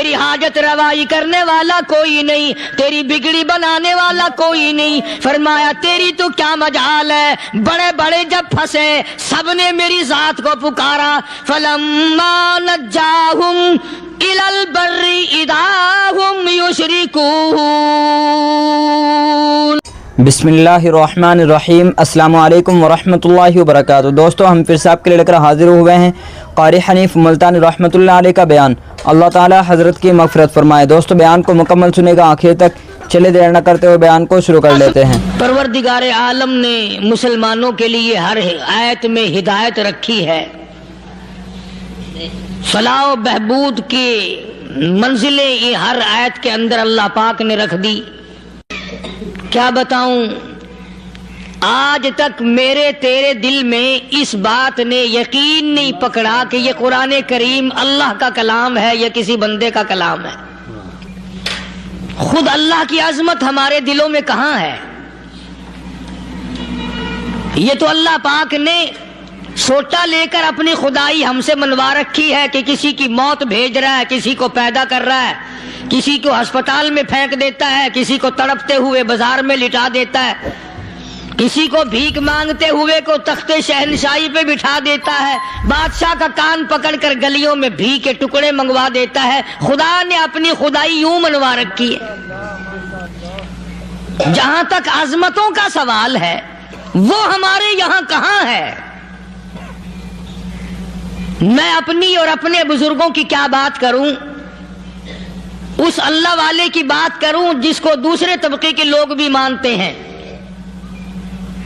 تیری حاجت روائی کرنے والا کوئی نہیں، تیری بگڑی بنانے والا کوئی نہیں۔ فرمایا تیری تو کیا مجال ہے، بڑے بڑے جب پھنسے سب نے میری ذات کو پکارا۔ فلما نجاہم الی البر اذا ہم یشرکون۔ بسم اللہ الرحمن الرحیم۔ السلام علیکم ورحمۃ اللہ وبرکاتہ۔ دوستو ہم پھر سے آپ کے لیے لے کر حاضر ہوئے ہیں قاری حنیف ملتانی رحمۃ اللہ علیہ کا بیان۔ اللہ تعالی حضرت کی مغفرت فرمائے۔ دوستو بیان کو مکمل سنے گا آخر تک، چلے دیر نہ کرتے ہوئے بیان کو شروع کر لیتے ہیں۔ پروردگار عالم نے مسلمانوں کے لیے ہر آیت میں ہدایت رکھی ہے، فلاح و بہبود کی منزلیں یہ ہر آیت کے اندر اللہ پاک نے رکھ دی۔ کیا بتاؤں، آج تک میرے تیرے دل میں اس بات نے یقین نہیں پکڑا کہ یہ قرآن کریم اللہ کا کلام ہے یا کسی بندے کا کلام ہے۔ خود اللہ کی عظمت ہمارے دلوں میں کہاں ہے؟ یہ تو اللہ پاک نے سوٹا لے کر اپنی خدائی ہم سے منوا رکھی ہے کہ کسی کی موت بھیج رہا ہے، کسی کو پیدا کر رہا ہے، کسی کو ہسپتال میں پھینک دیتا ہے، کسی کو تڑپتے ہوئے بازار میں لٹا دیتا ہے، کسی کو بھیک مانگتے ہوئے کو تخت شہنشاہی پہ بٹھا دیتا ہے، بادشاہ کا کان پکڑ کر گلیوں میں بھیک کے ٹکڑے منگوا دیتا ہے۔ خدا نے اپنی خدائی یوں منوا رکھی ہے۔ جہاں تک عظمتوں کا سوال ہے وہ ہمارے یہاں کہاں ہے؟ میں اپنی اور اپنے بزرگوں کی کیا بات کروں، اس اللہ والے کی بات کروں جس کو دوسرے طبقے کے لوگ بھی مانتے ہیں۔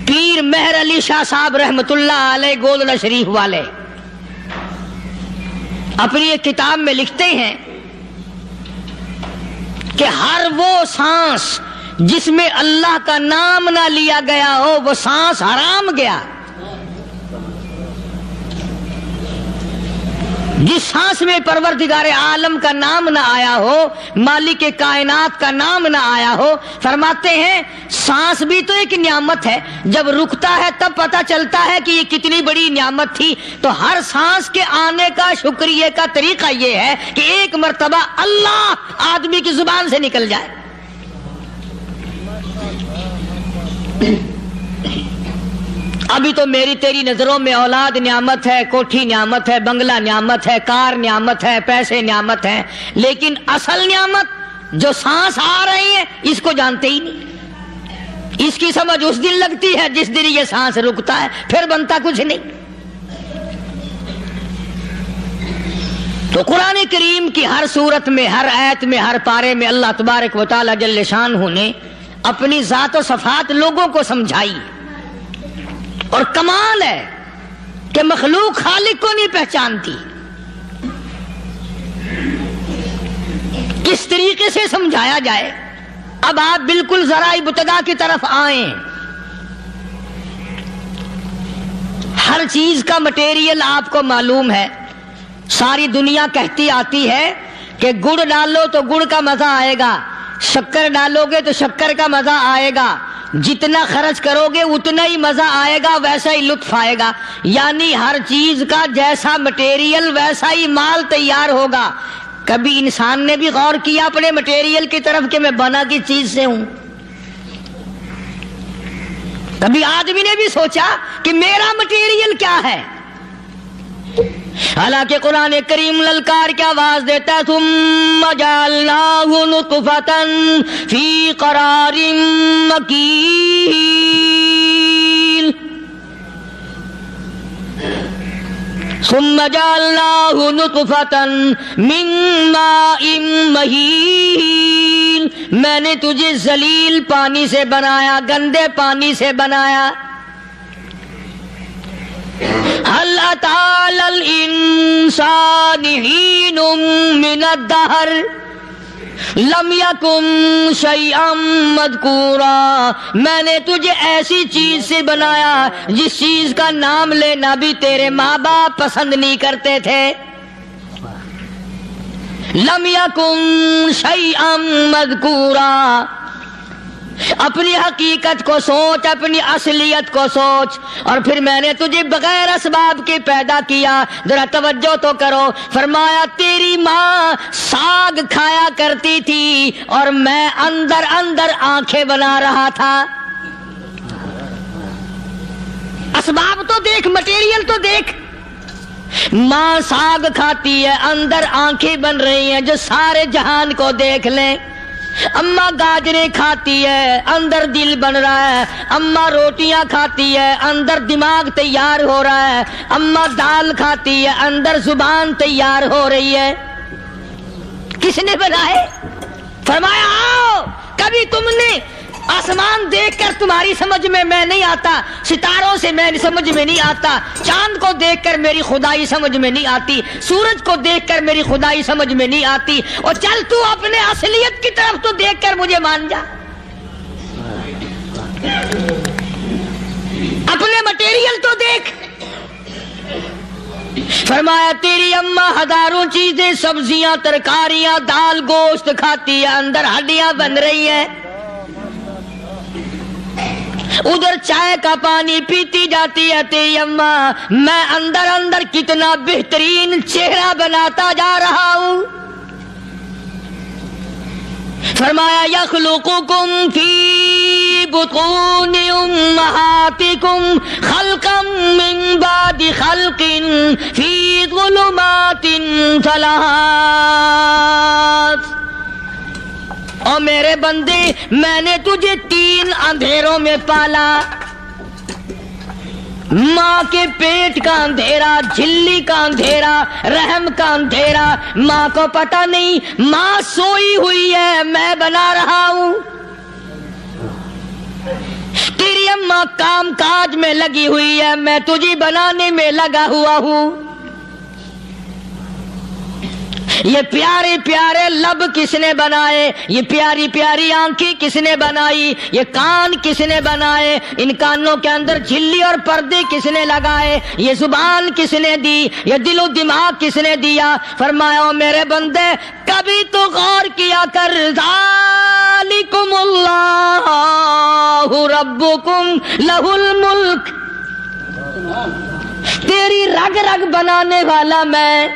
پیر مہر علی شاہ صاحب رحمت اللہ علیہ گولڈا شریف والے اپنی ایک کتاب میں لکھتے ہیں کہ ہر وہ سانس جس میں اللہ کا نام نہ لیا گیا ہو وہ سانس حرام گیا۔ جس سانس میں پروردگار عالم کا نام نہ آیا ہو، مالک کائنات کا نام نہ آیا ہو، فرماتے ہیں سانس بھی تو ایک نعمت ہے، جب رکتا ہے تب پتہ چلتا ہے کہ یہ کتنی بڑی نعمت تھی۔ تو ہر سانس کے آنے کا شکریہ کا طریقہ یہ ہے کہ ایک مرتبہ اللہ آدمی کی زبان سے نکل جائے۔ ابھی تو میری تیری نظروں میں اولاد نعمت ہے، کوٹھی نعمت ہے، بنگلہ نعمت ہے، کار نعمت ہے، پیسے نعمت ہے، لیکن اصل نعمت جو سانس آ رہی ہے اس کو جانتے ہی نہیں۔ اس کی سمجھ اس دن لگتی ہے جس دن یہ سانس رکتا ہے، پھر بنتا کچھ نہیں۔ تو قرآن کریم کی ہر صورت میں، ہر آیت میں، ہر پارے میں اللہ تبارک و تعالی جل شانہ نے اپنی ذات و صفات لوگوں کو سمجھائی۔ اور کمال ہے کہ مخلوق خالق کو نہیں پہچانتی۔ کس طریقے سے سمجھایا جائے؟ اب آپ بالکل ذرا ابتدا کی طرف آئیں۔ ہر چیز کا مٹیریل آپ کو معلوم ہے۔ ساری دنیا کہتی آتی ہے کہ گڑ ڈالو تو گڑ کا مزہ آئے گا، شکر ڈالو گے تو شکر کا مزہ آئے گا، جتنا خرچ کرو گے اتنا ہی مزہ آئے گا، ویسا ہی لطف آئے گا۔ یعنی ہر چیز کا جیسا مٹیریل ویسا ہی مال تیار ہوگا۔ کبھی انسان نے بھی غور کیا اپنے مٹیریل کی طرف کہ میں بنا کس چیز سے ہوں؟ کبھی آدمی نے بھی سوچا کہ میرا مٹیریل کیا ہے؟ حالانکہ قرآن کریم للکار کی آواز دیتا ہے ثم جعلناہ نطفۃ فی قرار مکین، ثم جعلناہ نطفۃ من ماء مہین، میں نے تجھے ذلیل پانی سے بنایا، گندے پانی سے بنایا۔ هل أتى على الإنسان حين من الدهر لم يكن شيئا مذكورا، میں نے تجھے ایسی چیز سے بنایا جس چیز کا نام لینا بھی تیرے ماں باپ پسند نہیں کرتے تھے۔ لم يكن شيئا مذكورا، اپنی حقیقت کو سوچ، اپنی اصلیت کو سوچ. اور پھر میں نے تجھے بغیر اسباب کے پیدا کیا. ذرا توجہ تو کرو. فرمایا تیری ماں ساگ کھایا کرتی تھی اور میں اندر اندر آنکھیں بنا رہا تھا. اسباب تو دیکھ، مٹیریل تو دیکھ. ماں ساگ کھاتی ہے، اندر آنکھیں بن رہی ہیں جو سارے جہان کو دیکھ لیں. اماں گاجریں کھاتی ہے، اندر دل بن رہا ہے. اماں روٹیاں کھاتی ہے، اندر دماغ تیار ہو رہا ہے. اماں دال کھاتی ہے، اندر زبان تیار ہو رہی ہے. کس نے بنائے؟ فرمایا آؤ. کبھی تم نے آسمان دیکھ کر تمہاری سمجھ میں نہیں آتا، ستاروں سے میں سمجھ میں نہیں آتا، چاند کو دیکھ کر میری خدائی سمجھ میں نہیں آتی، سورج کو دیکھ کر میری خدائی سمجھ میں نہیں آتی. اور چل تو اپنے اصلیت کی طرف تو دیکھ کر مجھے مان جا. اپنے مٹیریل تو دیکھ. فرمایا تیری اماں ہزاروں چیزیں، سبزیاں، ترکاریاں، دال، گوشت کھاتی ہے، اندر ہڈیاں بن رہی ہیں. ادھر چائے کا پانی پیتی جاتی ہے تیری اماں، میں اندر اندر کتنا بہترین چہرہ بناتا جا رہا ہوں. فرمایا یخلقکم فی بطون امہاتکم خلقا من بعد خلق فی ظلمات ثلاث. اور میرے بندے میں نے تجھے 3 اندھیروں میں پالا. ماں کے پیٹ کا اندھیرا، جھلی کا اندھیرا، رحم کا اندھیرا. ماں کو پتہ نہیں ماں سوئی ہوئی ہے، میں بنا رہا ہوں. تیری اماں کام کاج میں لگی ہوئی ہے، میں تجھے بنانے میں لگا ہوا ہوں. یہ پیارے پیارے لب کس نے بنائے؟ یہ پیاری پیاری آنکھیں کس نے بنائی؟ یہ کان کس نے بنائے؟ ان کانوں کے اندر جھلی اور پردے کس نے لگائے؟ یہ زبان کس نے دی؟ یہ دل و دماغ کس نے دیا؟ فرمایا میرے بندے کبھی تو غور کیا کر. ذالکم اللہ ربکم لہ الملک. تیری رگ رگ بنانے والا میں.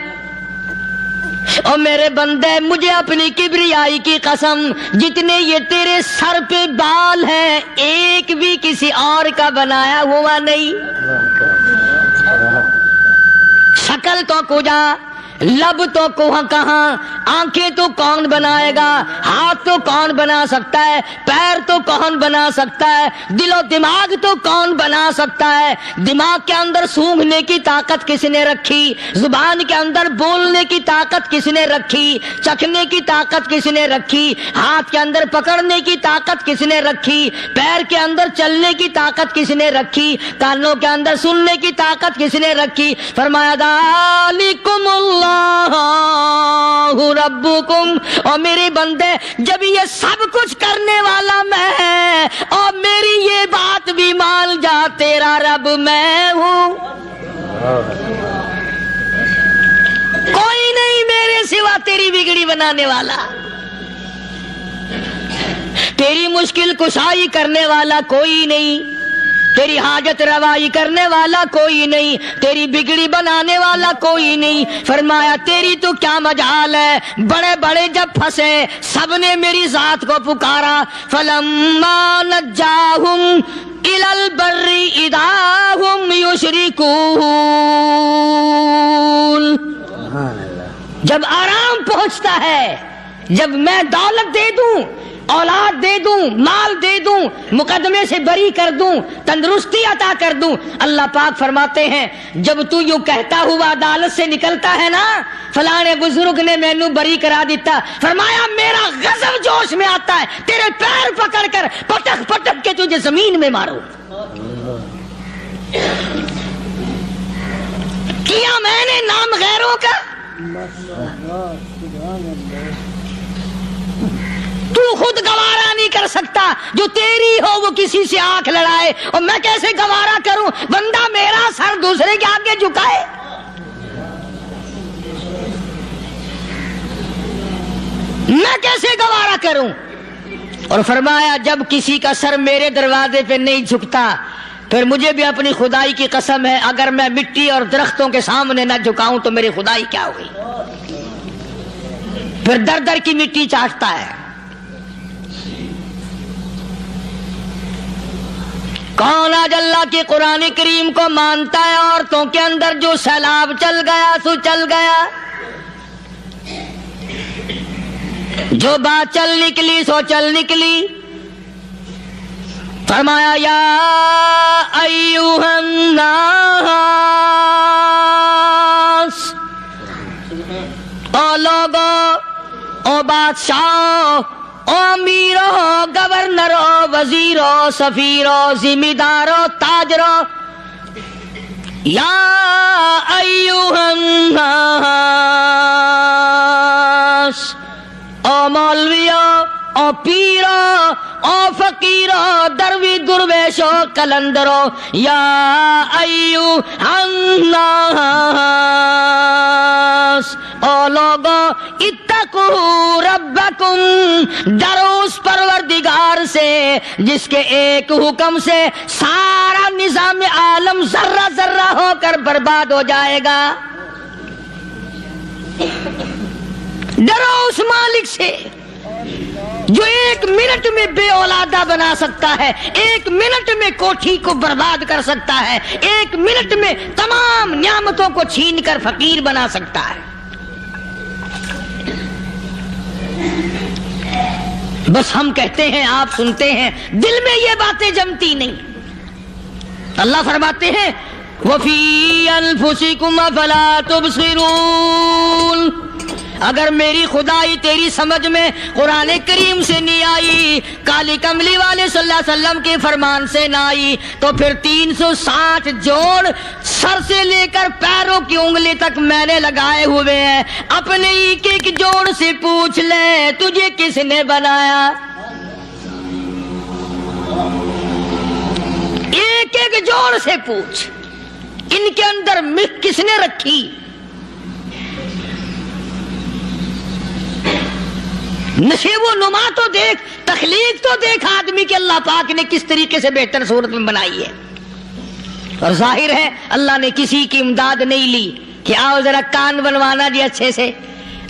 اور میرے بندے مجھے اپنی کبریائی کی قسم، جتنے یہ تیرے سر پہ بال ہیں ایک بھی کسی اور کا بنایا ہوا نہیں. شکل تو کجا، لب تو کہاں، آنکھیں تو کون بنائے گا، ہاتھ تو کون بنا سکتا ہے، پیر تو کون بنا سکتا ہے، دل و دماغ تو کون بنا سکتا ہے. دماغ کے اندر سونگھنے کی طاقت کس نے رکھی؟ زبان کے اندر بولنے کی طاقت کس نے رکھی؟ چکھنے کی طاقت کس نے رکھی؟ ہاتھ کے اندر پکڑنے کی طاقت کس نے رکھی؟ پیر کے اندر چلنے کی طاقت کس نے رکھی؟ کانوں کے اندر سننے کی طاقت کس نے رکھی؟ فرمایا ذالکم اللہ ربکم. اور میرے بندے جب یہ سب کچھ کرنے والا میں اور میری یہ بات بھی مان جا تیرا رب میں ہوں. کوئی نہیں میرے سوا تیری بگڑی بنانے والا، تیری مشکل کشائی کرنے والا کوئی نہیں، تیری حاجت روائی کرنے والا کوئی نہیں، تیری بگڑی بنانے والا کوئی نہیں. فرمایا تیری تو کیا مجال ہے. بڑے بڑے جب پھنسے سب نے میری ذات کو پکارا. فلما نجاہم الی البر اذا ہم یشرکون. جب آرام پہنچتا ہے، جب میں دولت دے دوں، اولاد دے دوں، مال دے دوں، مقدمے سے بری کر دوں، تندرستی عطا کر دوں، اللہ پاک فرماتے ہیں جب تو یوں کہتا ہوا عدالت سے نکلتا ہے نا فلانے بزرگ نے مینوں بری کرا دیتا، فرمایا میرا غضب جوش میں آتا ہے تیرے پیر پکڑ کر پٹک پٹک کے تجھے زمین میں ماروں. کیا میں نے نام غیروں کا؟ تو خود گوارا نہیں کر سکتا، جو تیری ہو وہ کسی سے آنکھ لڑائے، اور میں کیسے گوارا کروں بندہ میرا سر دوسرے کے آگے جھکائے؟ میں کیسے گوارا کروں؟ اور فرمایا جب کسی کا سر میرے دروازے پہ نہیں جھکتا پھر مجھے بھی اپنی خدائی کی قسم ہے اگر میں مٹی اور درختوں کے سامنے نہ جھکاؤں تو میری خدائی کیا ہوئی. پھر در در کی مٹی چاٹتا ہے. کون آج اللہ کے قرآن کریم کو مانتا ہے؟ عورتوں کے اندر جو سیلاب چل گیا سو چل گیا، جو بات چل نکلی سو چل نکلی. فرمایا یا ایھا الناس، او لوگو، او بادشاہ، او امیرو، گورنرو، وزیرو، سفیرو، ذمہ دارو، تاجرو، یا ایھا الناس، او مولویو، او پیرو، او فقیرو، دروی درویشو، کلندرو، یا ایھا الناس، او لوگو، اتقوا ربکم، ڈرو اس پروردگار سے جس کے ایک حکم سے سارا نظام عالم ذرہ ذرہ ہو کر برباد ہو جائے گا. ڈرو اس مالک سے جو ایک منٹ میں بے اولادہ بنا سکتا ہے، ایک منٹ میں کوٹھی کو برباد کر سکتا ہے، ایک منٹ میں تمام نعمتوں کو چھین کر فقیر بنا سکتا ہے. بس ہم کہتے ہیں، آپ سنتے ہیں، دل میں یہ باتیں جمتی نہیں. اللہ فرماتے ہیں وَفِي أَنفُسِكُمْ أَفَلَا تُبْصِرُونَ. اگر میری خدائی تیری سمجھ میں قرآن کریم سے نہیں آئی، کالی کملی والے صلی اللہ علیہ وسلم کے فرمان سے نہ آئی، تو پھر 360 جوڑ سر سے لے کر پیروں کی انگلی تک میں نے لگائے ہوئے ہیں. اپنے ایک ایک جوڑ سے پوچھ لے تجھے کس نے بنایا. ایک ایک جوڑ سے پوچھ ان کے اندر مکھ کس نے رکھی. نشیب و نما تو دیکھ، تخلیق تو دیکھ آدمی کے اللہ پاک نے کس طریقے سے بہتر صورت میں بنائی ہے. اور ظاہر ہے اللہ نے کسی کی امداد نہیں لی کہ آؤ ذرا کان بنوانا جی اچھے سے،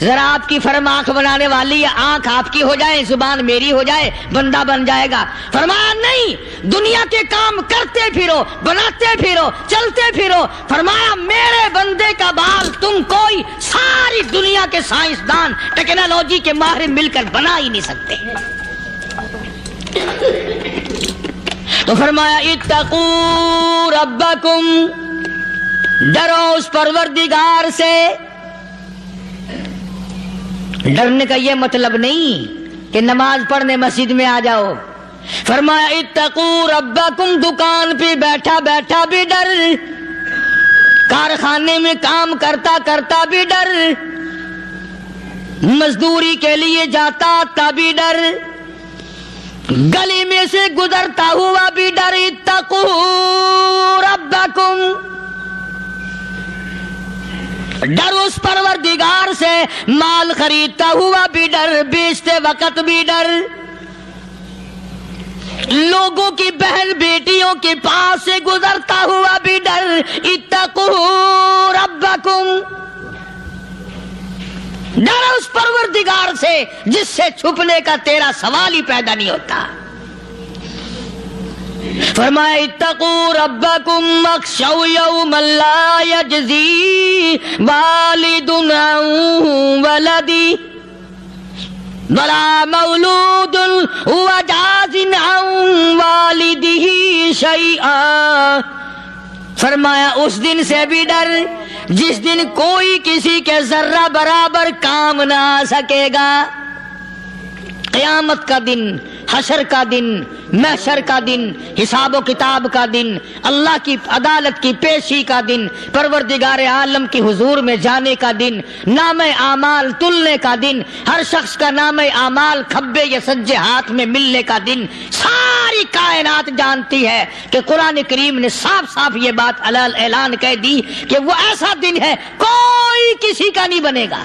ذرا آپ کی فرم آنکھ بنانے والی ہے، آنکھ آپ کی ہو جائے، زبان میری ہو جائے، بندہ بن جائے گا. فرمایا نہیں، دنیا کے کام کرتے پھرو، بناتے پھرو، چلتے پھرو. فرمایا میرے بندے کا بال تم کوئی ساری دنیا کے سائنسدان، ٹیکنالوجی کے ماہر مل کر بنا ہی نہیں سکتے. تو فرمایا اتقوا ربکم، ڈرو اس پروردگار سے. ڈرنے کا یہ مطلب نہیں کہ نماز پڑھنے مسجد میں آ جاؤ. فرمایا اتقوا ربکم، دکان پہ بیٹھا بیٹھا بھی ڈر، کارخانے میں کام کرتا کرتا بھی ڈر، مزدوری کے لیے جاتا تب بھی ڈر، گلی میں سے گزرتا ہوا بھی ڈر. اتقوا ربکم، ڈر اس پروردگار سے. مال خریدتا ہوا بھی ڈر، بیچتے وقت بھی ڈر، لوگوں کی بہن بیٹیوں کے پاس سے گزرتا ہوا بھی ڈر. اتقوا ربکم، ڈر اس پروردگار سے جس سے چھپنے کا تیرا سوال ہی پیدا نہیں ہوتا. فرمایا اتقوا ربکم واخشوا یوما لا یجزی والد عن ولدہ ولا مولود هو جاز عن والدہ شیئا. فرمایا اس دن سے بھی ڈر جس دن کوئی کسی کے ذرہ برابر کام نہ آ سکے گا. قیامت کا دن، حشر کا دن، محشر کا دن، حساب و کتاب کا دن، اللہ کی عدالت کی پیشی کا دن، پروردگار عالم کی حضور میں جانے کا دن، نام اعمال تلنے کا دن، ہر شخص کا نام اعمال کھبے یا سجے ہاتھ میں ملنے کا دن. ساری کائنات جانتی ہے کہ قرآن کریم نے صاف صاف یہ بات اعلان کہہ دی کہ وہ ایسا دن ہے کوئی کسی کا نہیں بنے گا.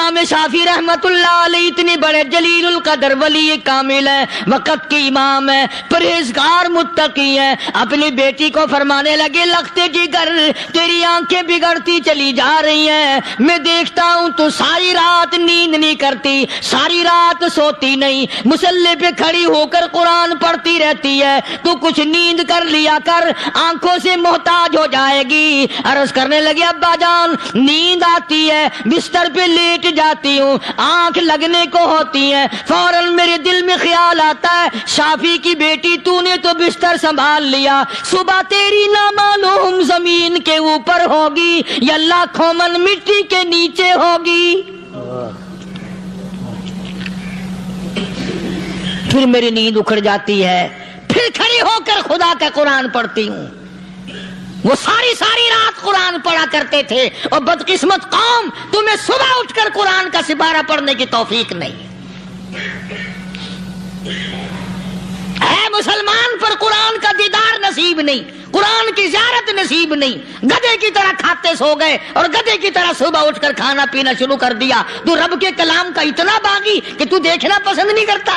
امام شافعی رحمت اللہ علیہ اتنے بڑے جلیل القدر ولی کامل ہے، وقت کے امام ہے، پرہیزگار متقی ہے، اپنی بیٹی کو فرمانے لگے لگتے جگر تیری آنکھیں بگڑتی چلی جا رہی ہیں، میں دیکھتا ہوں تو ساری رات نیند نہیں کرتی، ساری رات سوتی نہیں، مصلی پہ کھڑی ہو کر قرآن پڑھتی رہتی ہے، تو کچھ نیند کر لیا کر، آنکھوں سے محتاج ہو جائے گی۔ عرض کرنے لگے ابا جان نیند آتی ہے، بستر پہ لیٹ جاتی ہوں، آنکھ لگنے کو ہوتی ہے، فوراً میرے دل میں خیال آتا ہے شافی کی بیٹی تو نے تو بستر سنبھال لیا، صبح تیری نامعلوم زمین کے اوپر ہوگی یا لاکھوں من مٹی کے نیچے ہوگی۔ پھر میری نیند اکھڑ جاتی ہے، پھر کھڑی ہو کر خدا کا قرآن پڑھتی ہوں۔ وہ ساری رات قرآن پڑھا کرتے تھے، اور بدقسمت قوم تمہیں صبح اٹھ کر قرآن کا سپارہ پڑھنے کی توفیق نہیں ہے۔ مسلمان پر قرآن کا دیدار نصیب نہیں، قرآن کی زیارت نصیب نہیں، گدھے کی طرح کھاتے سو گئے اور گدھے کی طرح صبح اٹھ کر کھانا پینا شروع کر دیا۔ تو رب کے کلام کا اتنا باغی کہ تو دیکھنا پسند نہیں کرتا۔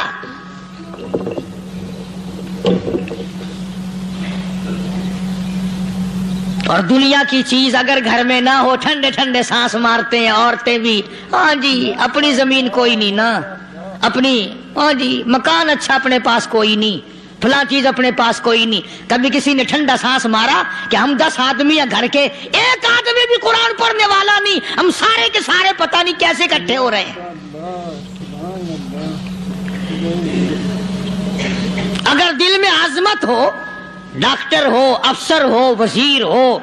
اور دنیا کی چیز اگر گھر میں نہ ہو، ٹھنڈے ٹھنڈے سانس مارتے ہیں عورتیں بھی، ہاں جی اپنی زمین کوئی نہیں نا، اپنی ہاں جی مکان اچھا اپنے پاس کوئی نہیں، فلاں چیز اپنے پاس کوئی نہیں۔ کبھی کسی نے ٹھنڈا سانس مارا کہ ہم 10 آدمی ہیں گھر کے، ایک آدمی بھی قرآن پڑھنے والا نہیں، ہم سارے کے سارے پتہ نہیں کیسے اکٹھے ہو رہے ہیں۔ اگر دل میں عظمت ہو، ڈاکٹر ہو، افسر ہو، وزیر ہو،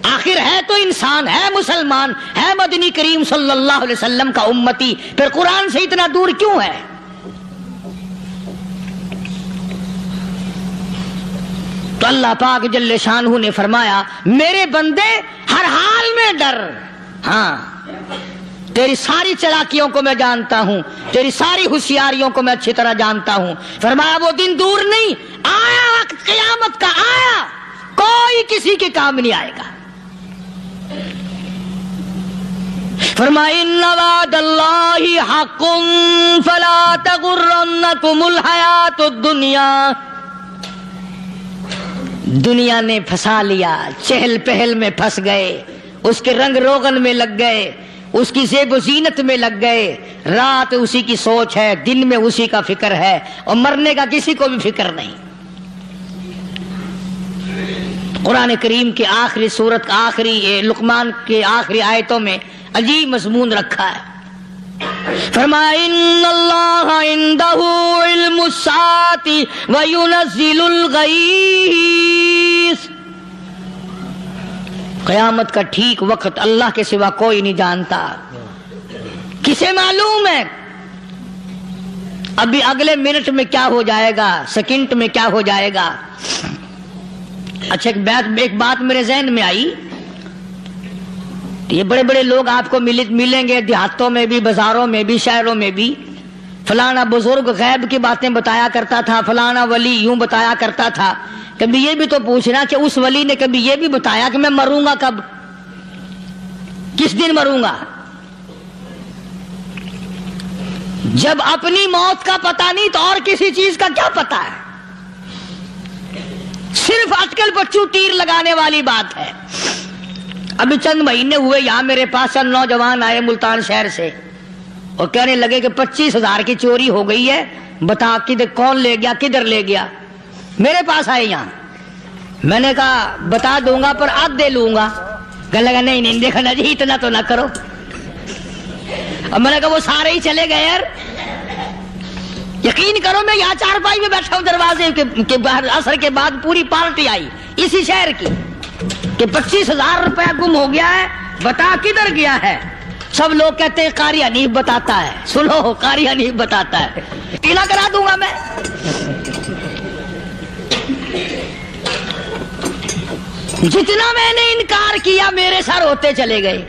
آخر ہے تو انسان، ہے مسلمان، ہے مدنی کریم صلی اللہ علیہ وسلم کا امتی، پھر قرآن سے اتنا دور کیوں ہے؟ تو اللہ پاک جل شانہ نے فرمایا میرے بندے ہر حال میں ڈر، ہاں تیری ساری چلاکیوں کو میں جانتا ہوں، تیری ساری ہوشیاریوں کو میں اچھی طرح جانتا ہوں۔ فرمایا وہ دن دور نہیں، آیا وقت قیامت کا، آیا، کوئی کسی کے کام نہیں آئے گا۔ فرمایا ان وعد اللہ حق فلا تغرنکم الحیات الدنیا۔ دنیا نے پھنسا لیا، چہل پہل میں پھنس گئے، اس کے رنگ روغن میں لگ گئے، اس کی زیب و زینت میں لگ گئے، رات اسی کی سوچ ہے، دن میں اسی کا فکر ہے، اور مرنے کا کسی کو بھی فکر نہیں۔ قرآن کریم کے آخری سورت کا آخری لقمان کے آخری آیتوں میں عجیب مضمون رکھا ہے۔ فرمایا ان اللہ عندہ علم الساعۃ وینزل الغیث۔ قیامت کا ٹھیک وقت اللہ کے سوا کوئی نہیں جانتا۔ کسے معلوم ہے ابھی اگلے منٹ میں کیا ہو جائے گا، سیکنڈ میں کیا ہو جائے گا؟ اچھا ایک بات میرے ذہن میں آئی، یہ بڑے بڑے لوگ آپ کو ملیں گے دیہاتوں میں بھی، بازاروں میں بھی، شہروں میں بھی، فلانا بزرگ غیب کی باتیں بتایا کرتا تھا، فلانا ولی یوں بتایا کرتا تھا۔ کبھی یہ بھی تو پوچھنا کہ اس ولی نے کبھی یہ بھی بتایا کہ میں مروں گا کب، کس دن مروں گا؟ جب اپنی موت کا پتہ نہیں تو اور کسی چیز کا کیا پتہ ہے؟ صرف اٹکل پچو تیر لگانے والی بات ہے۔ ابھی چند مہینے ہوئے یہاں میرے پاس چند نوجوان آئے ملتان شہر سے اور کہنے لگے کہ 25,000 کی چوری ہو گئی ہے، بتا کدھر کون لے گیا، کدھر لے گیا؟ میرے پاس آئے یہاں، میں نے کہا بتا دوں گا پر آدھے لوں گا۔ کہنے لگا نہیں دیکھا نا جی اتنا تو نہ کرو۔ اب میں نے کہا وہ سارے ہی چلے گئے یار، یقین کرو میں یہاں چارپائی میں بیٹھا ہوں دروازے کے باہر، عصر کے بعد پوری پارٹی آئی اسی شہر کی کہ 25,000 روپیہ گم ہو گیا ہے، بتا کدھر گیا ہے؟ سب لوگ کہتے ہیں قاری حنیف بتاتا ہے، سنو قاری حنیف بتاتا ہے، ٹیلا کرا دوں گا میں۔ جتنا میں نے انکار کیا میرے سر ہوتے چلے گئے،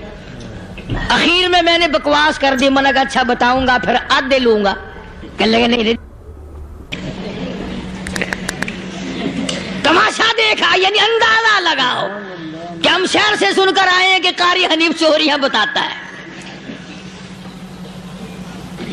اخیر میں نے بکواس کر دی، میں نے کہا اچھا بتاؤں گا پھر آدھے لوں گا۔ کہنے لگے نہیں تماشا دیکھا، یعنی اندازہ لگاؤ کہ ہم شہر سے سن کر آئے ہیں کہ قاری حنیف چوریاں بتاتا ہے۔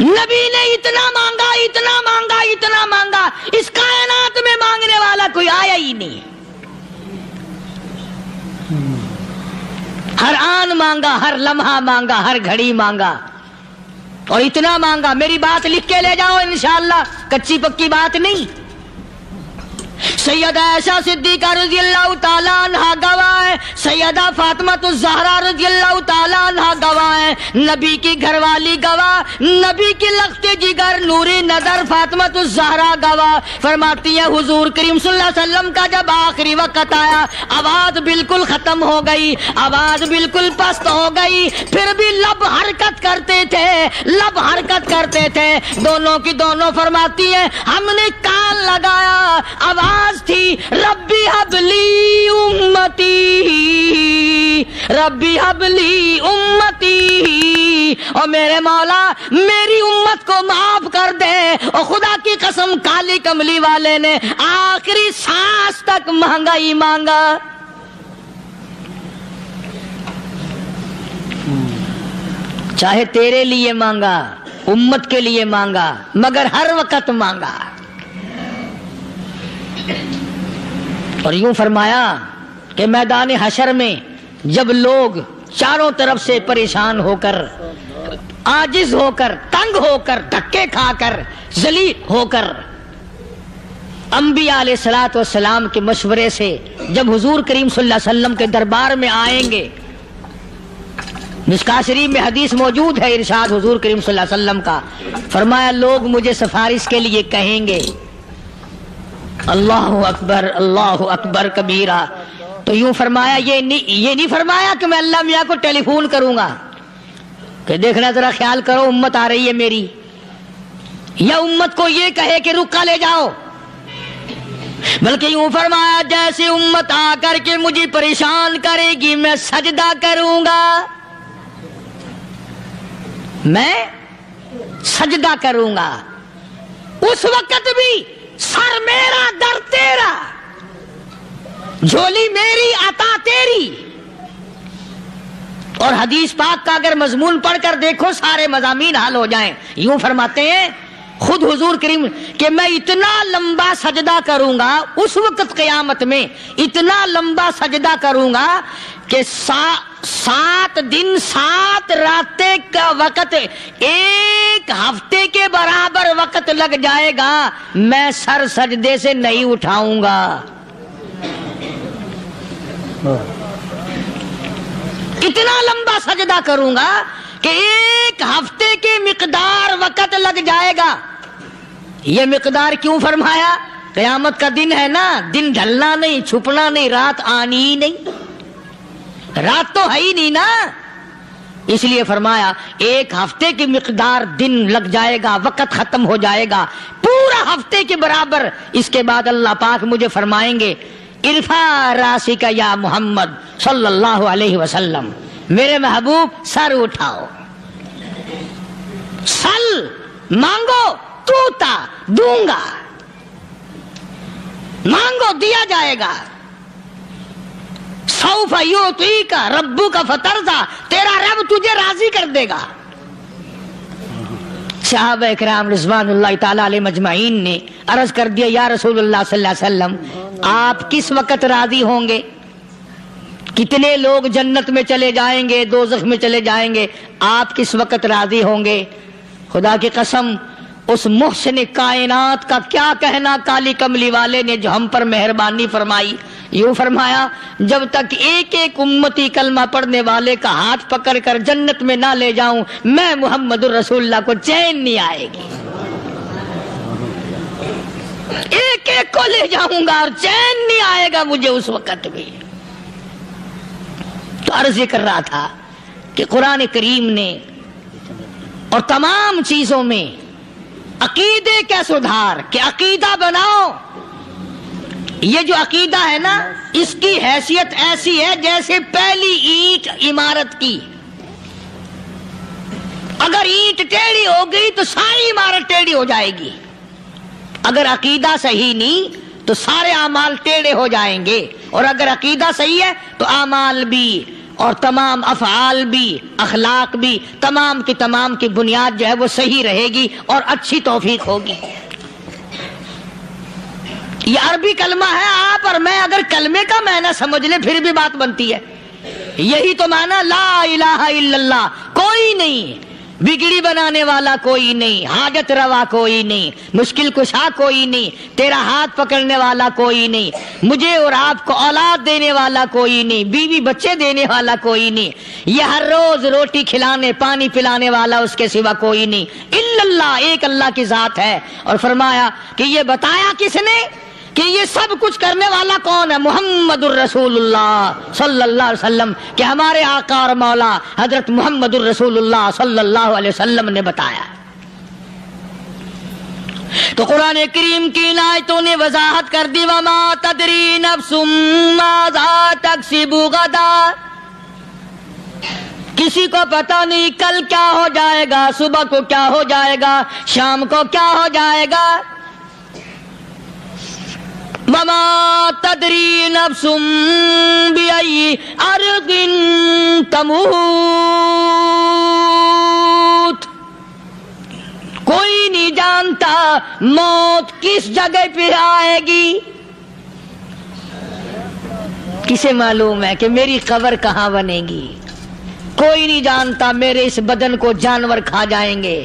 نبی نے اتنا مانگا اتنا مانگا اتنا مانگا، اس کائنات میں مانگنے والا کوئی آیا ہی نہیں۔ ہر آن مانگا، ہر لمحہ مانگا، ہر گھڑی مانگا، اور اتنا مانگا۔ میری بات لکھ کے لے جاؤ انشاءاللہ، کچی پکی بات نہیں۔ سیدہ عائشہ صدیقہ رضی اللہ تعالیٰ عنہا گواہ ہے، سیدہ فاطمہ الزہرا رضی اللہ تعالیٰ عنہا گواہ ہے، نبی کی گھر والی گواہ، نبی کی لخت جگر نوری نظر فاطمہ الزہرا گواہ، فرماتی ہے حضور کریم صلی اللہ علیہ وسلم کا جب آخری وقت آیا، آواز بالکل ختم ہو گئی، آواز بالکل پست ہو گئی، پھر بھی لب حرکت کرتے تھے، لب حرکت کرتے تھے، دونوں کی دونوں فرماتی ہیں ہم نے کان لگایا، آواز تھی ربی حبلی امتی، ربی حبلی امتی، اور میرے مولا میری امت کو معاف کر دے۔ اور خدا کی قسم کالی کملی والے نے آخری سانس تک مانگا ہی مانگا۔ چاہے تیرے لیے مانگا، امت کے لیے مانگا، مگر ہر وقت مانگا۔ اور یوں فرمایا کہ میدان حشر میں جب لوگ چاروں طرف سے پریشان ہو کر، عاجز ہو کر، تنگ ہو کر، دھکے کھا کر، ذلیل ہو کر، انبیاء علیہ الصلوۃ والسلام کے مشورے سے جب حضور کریم صلی اللہ علیہ وسلم کے دربار میں آئیں گے، مشکاۃ شریف میں حدیث موجود ہے، ارشاد حضور کریم صلی اللہ علیہ وسلم کا، فرمایا لوگ مجھے سفارش کے لیے کہیں گے اللہ اکبر کبیرہ، تو یوں فرمایا یہ نہیں فرمایا کہ میں اللہ میاں کو ٹیلی فون کروں گا کہ دیکھنا ذرا خیال کرو امت آ رہی ہے میری، یا امت کو یہ کہے کہ رکا لے جاؤ، بلکہ یوں فرمایا جیسے امت آ کر کے مجھے پریشان کرے گی میں سجدہ کروں گا، میں سجدہ کروں گا، اس وقت بھی سر میرا در تیرا، جھولی میری عطا تیری۔ اور حدیث پاک کا اگر مضمون پڑھ کر دیکھو سارے مضامین حل ہو جائیں۔ یوں فرماتے ہیں خود حضور کریم کہ میں اتنا لمبا سجدہ کروں گا اس وقت قیامت میں، اتنا لمبا سجدہ کروں گا کہ 7 دن 7 راتیں کا وقت 1 ہفتے کے برابر وقت لگ جائے گا، میں سر سجدے سے نہیں اٹھاؤں گا۔ اتنا لمبا سجدہ کروں گا کہ 1 ہفتے کے مقدار وقت لگ جائے گا۔ یہ مقدار کیوں فرمایا؟ قیامت کا دن ہے نا، دن ڈھلنا نہیں، چھپنا نہیں، رات آنی ہی نہیں، رات تو ہے ہی نہیں نا، اس لیے فرمایا 1 ہفتے کی مقدار دن لگ جائے گا، وقت ختم ہو جائے گا پورا ہفتے کے برابر۔ اس کے بعد اللہ پاک مجھے فرمائیں گے ارفع راسک یا محمد صلی اللہ علیہ وسلم، میرے محبوب سر اٹھاؤ، سل مانگو توتا دوں گا، مانگو دیا جائے گا، سوف یعطیک ربک فترضی، تیرا رب تجھے راضی کر دے گا۔ صحابہ اکرام رضوان اللہ تعالی علیہ مجمعین نے عرض کر دیا یا رسول اللہ صلی اللہ علیہ وسلم آپ کس وقت راضی ہوں گے؟ کتنے لوگ جنت میں چلے جائیں گے، دوزخ میں چلے جائیں گے، آپ کس وقت راضی ہوں گے؟ خدا کی قسم اس محسن کائنات کا کیا کہنا کالی کملی والے نے جو ہم پر مہربانی فرمائی۔ یوں فرمایا جب تک ایک امتی کلمہ پڑھنے والے کا ہاتھ پکڑ کر جنت میں نہ لے جاؤں میں محمد الرسول اللہ کو چین نہیں آئے گی، ایک کو لے جاؤں گا اور چین نہیں آئے گا مجھے اس وقت بھی۔ تو عرض یہ کر رہا تھا کہ قرآن کریم نے اور تمام چیزوں میں عقیدے کا سدھار کہ عقیدہ بناؤ، یہ جو عقیدہ ہے نا اس کی حیثیت ایسی ہے جیسے پہلی اینٹ عمارت کی، اگر اینٹ ٹیڑھی ہو گئی تو ساری عمارت ٹیڑھی ہو جائے گی، اگر عقیدہ صحیح نہیں تو سارے اعمال ٹیڑھے ہو جائیں گے، اور اگر عقیدہ صحیح ہے تو اعمال بھی اور تمام افعال بھی اخلاق بھی تمام کی بنیاد جو ہے وہ صحیح رہے گی اور اچھی توفیق ہوگی۔ یہ عربی کلمہ ہے، آپ اور میں اگر کلمے کا معنی سمجھ لیں پھر بھی بات بنتی ہے۔ یہی تو معنی لا الہ الا اللہ، کوئی نہیں بگڑی بنانے والا، کوئی نہیں حاجت روا، کوئی نہیں مشکل کشا، کوئی نہیں تیرا ہاتھ پکڑنے والا، کوئی نہیں مجھے اور آپ کو اولاد دینے والا، کوئی نہیں بیوی بچے دینے والا، کوئی نہیں یہ ہر روز روٹی کھلانے پانی پلانے والا اس کے سوا کوئی نہیں الا اللہ، ایک اللہ کی ذات ہے۔ اور فرمایا کہ یہ بتایا کس نے کہ یہ سب کچھ کرنے والا کون ہے؟ محمد الرسول اللہ صلی اللہ علیہ وسلم، کہ ہمارے آقا اور مولا حضرت محمد الرسول اللہ صلی اللہ علیہ وسلم نے بتایا۔ تو قرآن کریم کی آیتوں نے وضاحت کر دی، وما تدری نفس ماذا تکسب غدا، کسی کو پتہ نہیں کل کیا ہو جائے گا، صبح کو کیا ہو جائے گا، شام کو کیا ہو جائے گا۔ وما تدری نفس بأي أرض تموت، کوئی نہیں جانتا موت کس جگہ پہ آئے گی۔ کسے معلوم ہے کہ میری قبر کہاں بنے گی؟ کوئی نہیں جانتا میرے اس بدن کو جانور کھا جائیں گے۔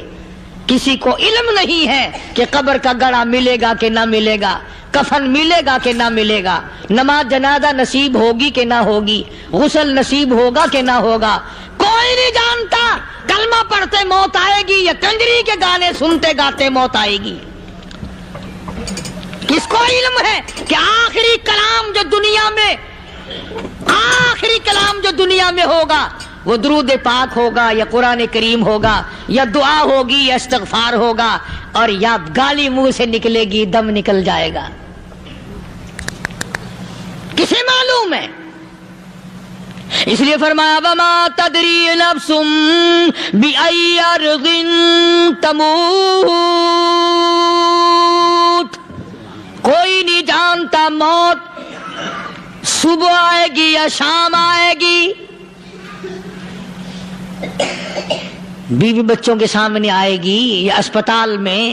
کسی کو علم نہیں ہے کہ قبر کا گڑھا ملے گا کہ نہ ملے گا، کفن ملے گا کہ نہ ملے گا، نماز جنازہ نصیب ہوگی کہ نہ ہوگی، غسل نصیب ہوگا کہ نہ ہوگا، کوئی نہیں جانتا۔ کلمہ پڑھتے موت آئے گی یا کنجری کے گانے سنتے گاتے موت آئے گی؟ کس کو علم ہے کہ آخری کلام جو دنیا میں ہوگا وہ درود پاک ہوگا یا قرآن کریم ہوگا یا دعا ہوگی یا استغفار ہوگا، اور یا گالی منہ سے نکلے گی، دم نکل جائے گا؟ کسے معلوم ہے؟ اس لیے فرمایا وما تدری نفس بأي أرض تموت، کوئی نہیں جانتا موت صبح آئے گی یا شام آئے گی، بیوی بچوں کے سامنے آئے گی یا اسپتال میں،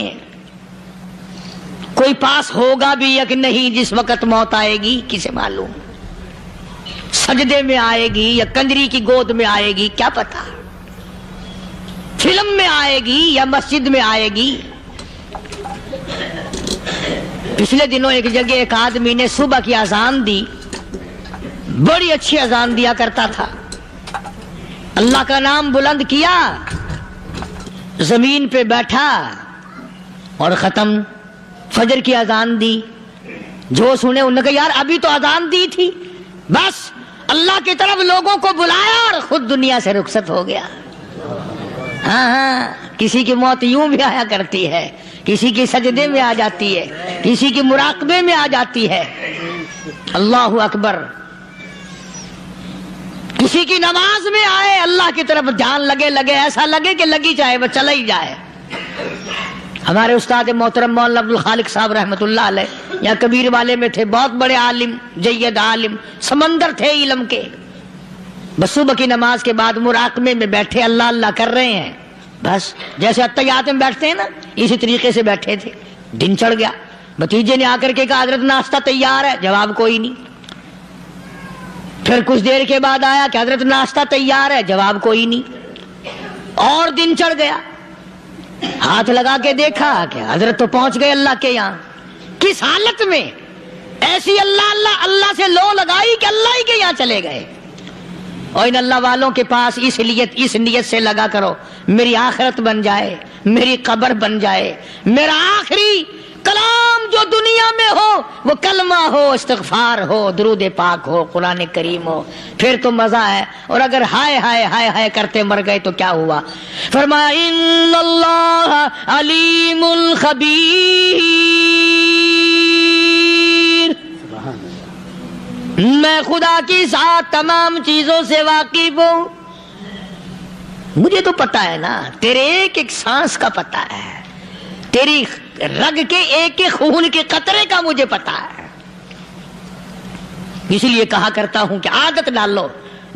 کوئی پاس ہوگا بھی یا کہ نہیں جس وقت موت آئے گی؟ کسے معلوم؟ سجدے میں آئے گی یا کنجری کی گود میں آئے گی؟ کیا پتا، فلم میں آئے گی یا مسجد میں آئے گی؟ پچھلے دنوں ایک جگہ ایک آدمی نے صبح کی اذان دی، بڑی اچھی اذان دیا کرتا تھا، اللہ کا نام بلند کیا، زمین پہ بیٹھا اور ختم۔ فجر کی اذان دی، جو سنے انہوں نے کہا یار ابھی تو اذان دی تھی، بس اللہ کی طرف لوگوں کو بلایا اور خود دنیا سے رخصت ہو گیا۔ ہاں کسی کی موت یوں بھی آیا کرتی ہے، کسی کی سجدے میں آ جاتی ہے، کسی کی مراقبے میں آ جاتی ہے۔ اللہ اکبر۔ کسی کی نماز میں آئے، اللہ کی طرف دھیان لگے ایسا لگے کہ لگی جائے وہ چلا ہی جائے۔ ہمارے استاد محترم مولانا عبد الخالق صاحب رحمۃ اللہ علیہ یا کبیر والے میں تھے، بہت بڑے عالم، جید عالم، سمندر تھے علم کے۔ بس صبح کی نماز کے بعد مراقبے میں بیٹھے اللہ اللہ کر رہے ہیں، بس جیسے اتحیات میں بیٹھتے ہیں نا اسی طریقے سے بیٹھے تھے۔ دن چڑھ گیا، بھتیجے نے آ کر کے کہا حضرت ناشتہ تیار ہے، جواب کوئی نہیں۔ پھر کچھ دیر کے بعد آیا کہ حضرت ناشتہ تیار ہے، جواب کوئی نہیں۔ اور دن چڑھ گیا، ہاتھ لگا کے دیکھا کہ حضرت تو پہنچ گئے اللہ کے یہاں۔ کس حالت میں؟ ایسی اللہ اللہ اللہ سے لو لگائی کہ اللہ ہی کے یہاں چلے گئے۔ اور ان اللہ والوں کے پاس اس نیت سے لگا کرو میری آخرت بن جائے، میری قبر بن جائے، میرا آخری کلام جو دنیا میں ہو وہ کلمہ ہو، استغفار ہو، درود پاک ہو، قرآن کریم ہو، پھر تو مزہ ہے۔ اور اگر ہائے ہائے ہائے ہائے کرتے مر گئے تو کیا ہوا؟ فرمایا ان اللہ علیم خبیر، میں خدا کی ذات تمام چیزوں سے واقف ہوں، مجھے تو پتا ہے نا، تیرے ایک ایک سانس کا پتا ہے، تیری رگ کے ایک ایک خون کے قطرے کا مجھے پتا ہے۔ اس لیے کہا کرتا ہوں کہ عادت ڈال لو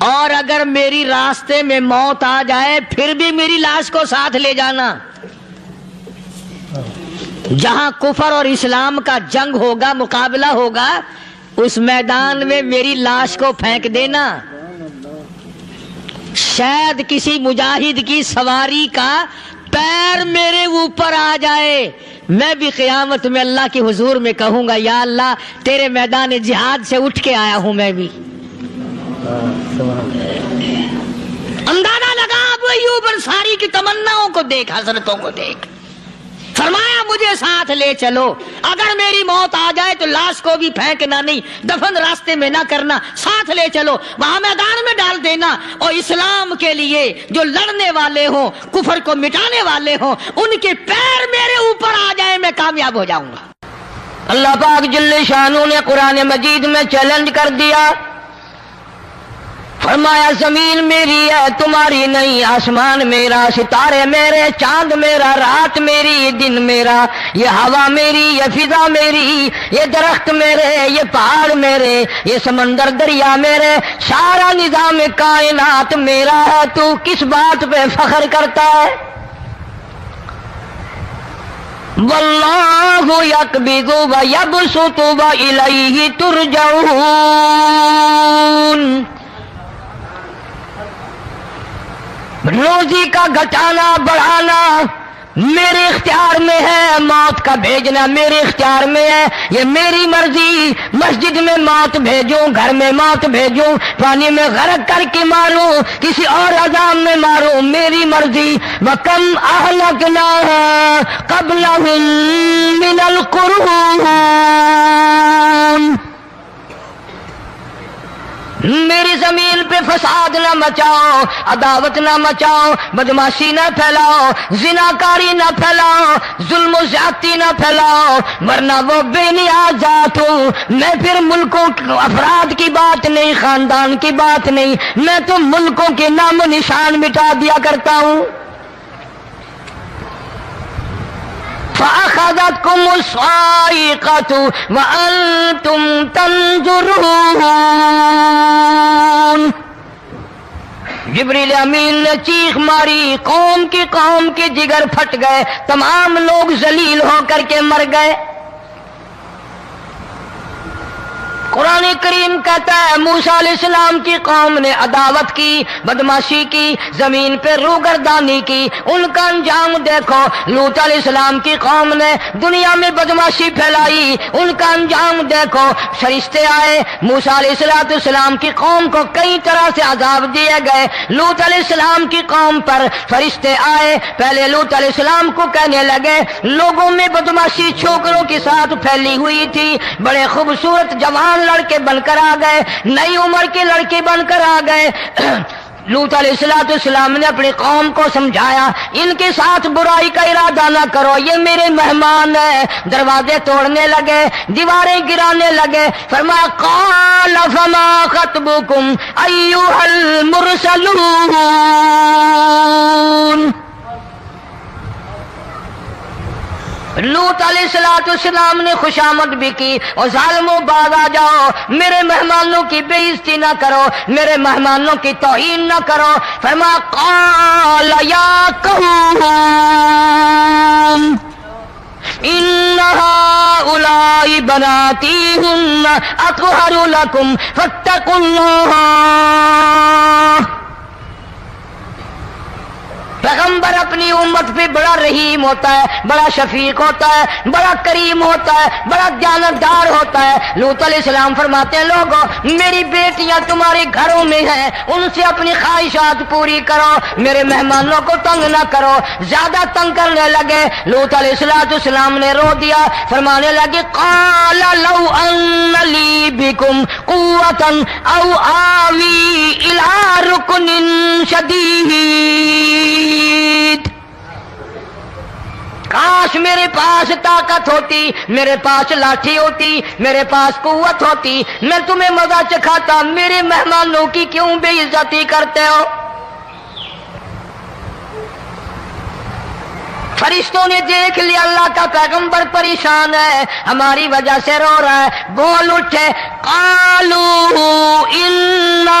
اور اگر میری راستے میں موت آ جائے پھر بھی میری لاش کو ساتھ لے جانا. جہاں کفر اور اسلام کا جنگ ہوگا، مقابلہ ہوگا، اس میدان میں میری لاش کو پھینک دینا. شاید کسی مجاہد کی سواری کا پیر میرے اوپر آ جائے، میں بھی قیامت میں اللہ کے حضور میں کہوں گا یا اللہ تیرے میدان جہاد سے اٹھ کے آیا ہوں میں بھی. اندازہ لگا ابو ایوب انصاری کی تمناؤں کو دیکھ، حضرتوں کو دیکھ. فرمایا مجھے ساتھ لے چلو، اگر میری موت آ جائے تو لاش کو بھی پھینکنا نہیں، دفن راستے میں نہ کرنا، ساتھ لے چلو، وہاں میدان میں ڈال دینا. اور اسلام کے لیے جو لڑنے والے ہوں، کفر کو مٹانے والے ہوں، ان کے پیر میرے اوپر آ جائے میں کامیاب ہو جاؤں گا. اللہ پاک جل شانہ نے قرآن مجید میں چیلنج کر دیا. فرمایا زمین میری ہے تمہاری نہیں، آسمان میرا، ستارے میرے، چاند میرا، رات میری، دن میرا، یہ ہوا میری، یہ فضا میری، یہ درخت میرے، یہ پہاڑ میرے، یہ سمندر دریا میرے، سارا نظام کائنات میرا ہے. تو کس بات پہ فخر کرتا ہے؟ واللہ یقبض ویبسط والیہ ترجعون. روزی کا گھٹانا بڑھانا میرے اختیار میں ہے، موت کا بھیجنا میرے اختیار میں ہے، یہ میری مرضی. مسجد میں موت بھیجوں، گھر میں موت بھیجوں، پانی میں غرق کر کے ماروں، کسی اور عذاب میں ماروں، میری مرضی. وَكَمْ أَهْلَكْنَا قَبْلَهُمْ مِنَ الْقُرُونِ. میری زمین پہ فساد نہ مچاؤ، عداوت نہ مچاؤ، بدماشی نہ پھیلاؤ، زناکاری نہ پھیلاؤ، ظلم و زیادتی نہ پھیلاؤ، ورنہ وہ بے نیاز ذات ہوں. میں پھر ملکوں افراد کی بات نہیں، خاندان کی بات نہیں، میں تو ملکوں کے نام و نشان مٹا دیا کرتا ہوں. فَأَخَذَتْكُمُ الصَّاعِقَةُ وَأَنْتُمْ تَنْظُرُونَ. جبریل امین نے چیخ ماری، قوم کے جگر پھٹ گئے، تمام لوگ ذلیل ہو کر کے مر گئے. قرآن کریم کہتا ہے موسیٰ علیہ السلام کی قوم نے عداوت کی، بدماشی کی، زمین پہ روگردانی کی. ان کا انجام دیکھو. لوط علیہ السلام کی قوم نے دنیا میں بدماشی پھیلائی، ان کا انجام دیکھو. فرشتے آئے، موسیٰ علیہ السلام کی قوم کو کئی طرح سے عذاب دیے گئے. لوط علیہ السلام کی قوم پر فرشتے آئے، پہلے لوط علیہ السلام کو کہنے لگے لوگوں میں بدماشی چھوکروں کے ساتھ پھیلی ہوئی تھی، بڑے خوبصورت جوان لڑکے بن کر آ گئے، نئی عمر کے لڑکے بن کر آ گئے. لوط علیہ السلام نے اپنی قوم کو سمجھایا ان کے ساتھ برائی کا ارادہ نہ کرو، یہ میرے مہمان ہیں. دروازے توڑنے لگے، دیواریں گرانے لگے. فرمایا قال فما خطبكم ایھا المرسلون. لوط علیہ السلام نے خوشامد بھی کی، اور ظالموں باز آ جاؤ، میرے مہمانوں کی بے عزتی نہ کرو، میرے مہمانوں کی توہین نہ کرو. فرمایا قال یا قوم ان هؤلاء بناتی هن اطہر لکم فاتقوا اللہ. پیغمبر اپنی امت پہ بڑا رحیم ہوتا ہے، بڑا شفیق ہوتا ہے، بڑا کریم ہوتا ہے، بڑا دیانتدار ہوتا ہے. لوط علیہ السلام فرماتے ہیں لوگوں میری بیٹیاں تمہارے گھروں میں ہیں، ان سے اپنی خواہشات پوری کرو، میرے مہمانوں کو تنگ نہ کرو. زیادہ تنگ کرنے لگے. لوط علیہ السلام نے رو دیا، فرمانے لگے قال لو ان لی بکم قوۃ او آوی الی رکن شدید. کاش میرے پاس طاقت ہوتی، میرے پاس لاٹھی ہوتی، میرے پاس قوت ہوتی، میں تمہیں مزہ چکھاتا. میرے مہمانوں کی کیوں بے عزتی کرتے ہو؟ فرشتوں نے دیکھ لیا اللہ کا پیغمبر پریشان ہے، ہماری وجہ سے رو رہا ہے. بول اٹھے قالوا انا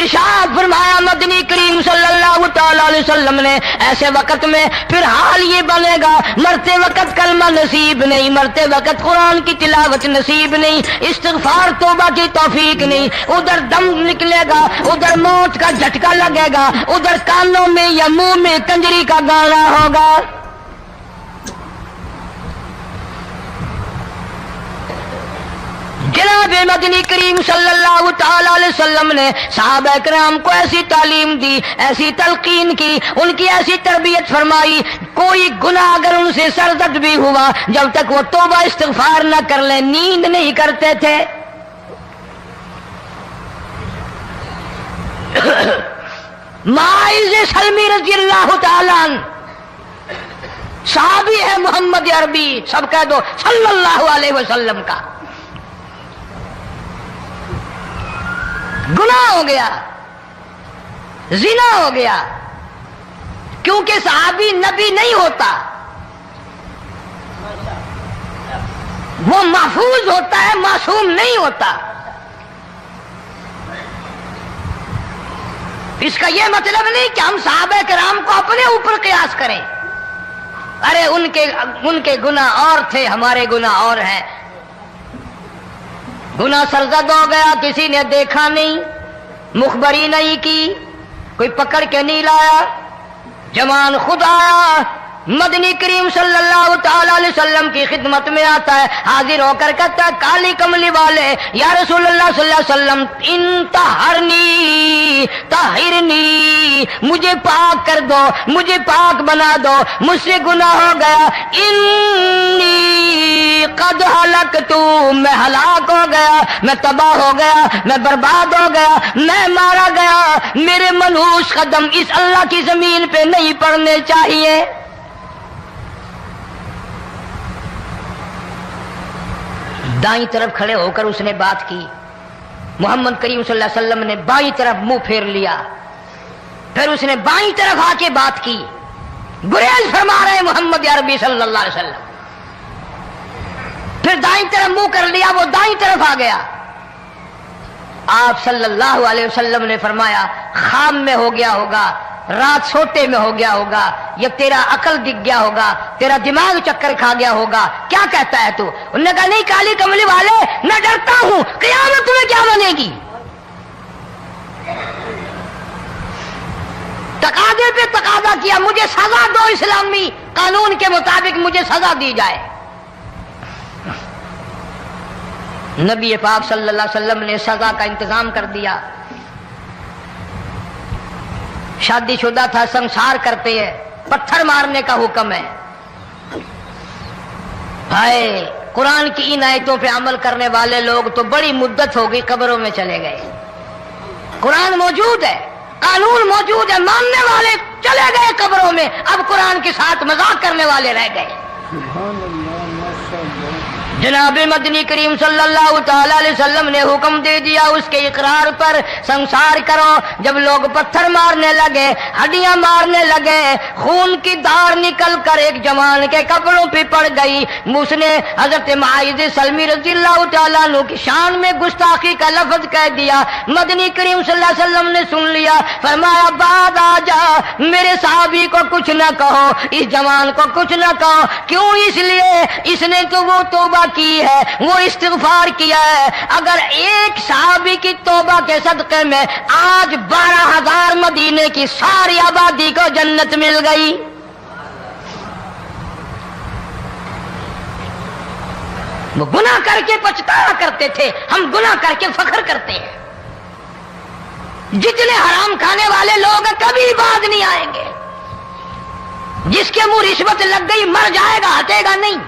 ارشاد فرمایا مدنی کریم صلی اللہ تعالی علیہ وسلم نے ایسے وقت میں پھر حال یہ بنے گا، مرتے وقت کلمہ نصیب نہیں، مرتے وقت قرآن کی تلاوت نصیب نہیں، استغفار توبہ کی توفیق نہیں، ادھر دم نکلے گا، ادھر موت کا جھٹکا لگے گا، ادھر کانوں میں یا منہ میں کنجری کا گانا ہوگا۔ جناب مدنی کریم صلی اللہ تعالی علیہ وسلم نے صحابہ کرام کو ایسی تعلیم دی، ایسی تلقین کی، ان کی ایسی تربیت فرمائی، کوئی گناہ اگر ان سے سرزد بھی ہوا جب تک وہ توبہ استغفار نہ کر لیں نیند نہیں کرتے تھے۔ معاذ سلمی رضی اللہ تعالیٰ عنہ صحابی ہے محمد عربی، سب کہہ دو صلی اللہ علیہ وسلم کا، گناہ ہو گیا، زنا ہو گیا، کیونکہ صحابی نبی نہیں ہوتا، وہ محفوظ ہوتا ہے، معصوم نہیں ہوتا۔ اس کا یہ مطلب نہیں کہ ہم صحابہ کرام کو اپنے اوپر قیاس کریں، ارے ان کے گناہ اور تھے، ہمارے گناہ اور ہیں۔ گناہ سرزد ہو گیا، کسی نے دیکھا نہیں، مخبری نہیں کی، کوئی پکڑ کے نہیں لایا، جوان خود آیا، مدنی کریم صلی اللہ تعالی علیہ وسلم کی خدمت میں آتا ہے، حاضر ہو کر کہتا ہے کالی کملی والے یا رسول اللہ صلی اللہ علیہ وسلم انتہرنی طہرنی، مجھے پاک کر دو، مجھے پاک بنا دو، مجھ سے گناہ ہو گیا، انی قد ہلکت، میں ہلاک ہو گیا، میں تباہ ہو گیا، میں برباد ہو گیا، میں مارا گیا، میرے منحوس قدم اس اللہ کی زمین پہ نہیں پڑنے چاہیے۔ دائیں طرف کھڑے ہو کر اس نے بات کی، محمد کریم صلی اللہ علیہ وسلم نے بائیں طرف منہ پھیر لیا، پھر اس نے بائیں طرف آ کے بات کی، گریز فرما رہے محمد عربی صلی اللہ علیہ وسلم، پھر دائیں طرف منہ کر لیا، وہ دائیں طرف آ گیا۔ آپ صلی اللہ علیہ وسلم نے فرمایا خواب میں ہو گیا ہوگا، رات سوتے میں ہو گیا ہوگا، یا تیرا عقل دکھ گیا ہوگا، تیرا دماغ چکر کھا گیا ہوگا، کیا کہتا ہے تو؟ انہوں نے کہا نہیں کالی کملی والے، میں ڈرتا ہوں قیامت میں کیا بنے گی، تقاضے پہ تقاضا کیا، مجھے سزا دو، اسلامی قانون کے مطابق مجھے سزا دی جائے۔ نبی پاک صلی اللہ علیہ وسلم نے سزا کا انتظام کر دیا۔ شادی شدہ تھا، سنسار کرتے ہیں، پتھر مارنے کا حکم ہے۔ ہائے قرآن کی ان آیتوں پہ عمل کرنے والے لوگ تو بڑی مدت ہو گئی قبروں میں چلے گئے۔ قرآن موجود ہے، قانون موجود ہے، ماننے والے چلے گئے قبروں میں، اب قرآن کے ساتھ مذاق کرنے والے رہ گئے۔ جناب مدنی کریم صلی اللہ تعالی علیہ وسلم نے حکم دے دیا اس کے اقرار پر سنسار کرو۔ جب لوگ پتھر مارنے لگے، ہڈیاں مارنے لگے، خون کی دھار نکل کر ایک جوان کے کپڑوں پہ پڑ گئی، اس نے حضرت معاذ سلمی رضی اللہ تعالیٰ عنہ کی شان میں گستاخی کا لفظ کہہ دیا۔ مدنی کریم صلی اللہ علیہ وسلم نے سن لیا، فرمایا بعد آ جا، میرے صحابی کو کچھ نہ کہو، اس جوان کو کچھ نہ کہو۔ کیوں؟ اس لیے اس نے تو وہ توبہ کی ہے، وہ استغفار کیا ہے۔ اگر ایک صحابی کی توبہ کے صدقے میں آج 12,000 مدینے کی ساری آبادی کو جنت مل گئی۔ وہ گناہ کر کے پچھتایا کرتے تھے، ہم گناہ کر کے فخر کرتے ہیں۔ جتنے حرام کھانے والے لوگ کبھی بعد نہیں آئیں گے۔ جس کے منہ رشوت لگ گئی مر جائے گا، ہٹے گا نہیں۔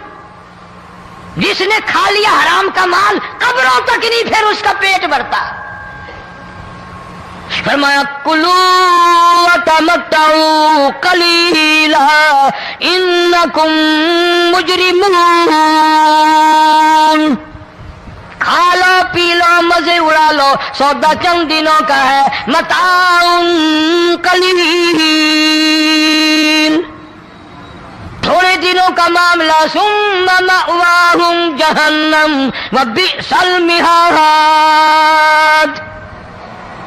جس نے کھا لیا حرام کا مال قبروں تک نہیں پھر اس کا پیٹ بھرتا۔ فرمایا کلو وتمتعوا قلیلا انکم مجرمون، کھا لو پی لو مزے اڑا لو، سودا چند دنوں کا ہے، متاع قلیل، تھوڑے دنوں کا معاملہ، ثم مأواہم جہنم وبئس المہاد،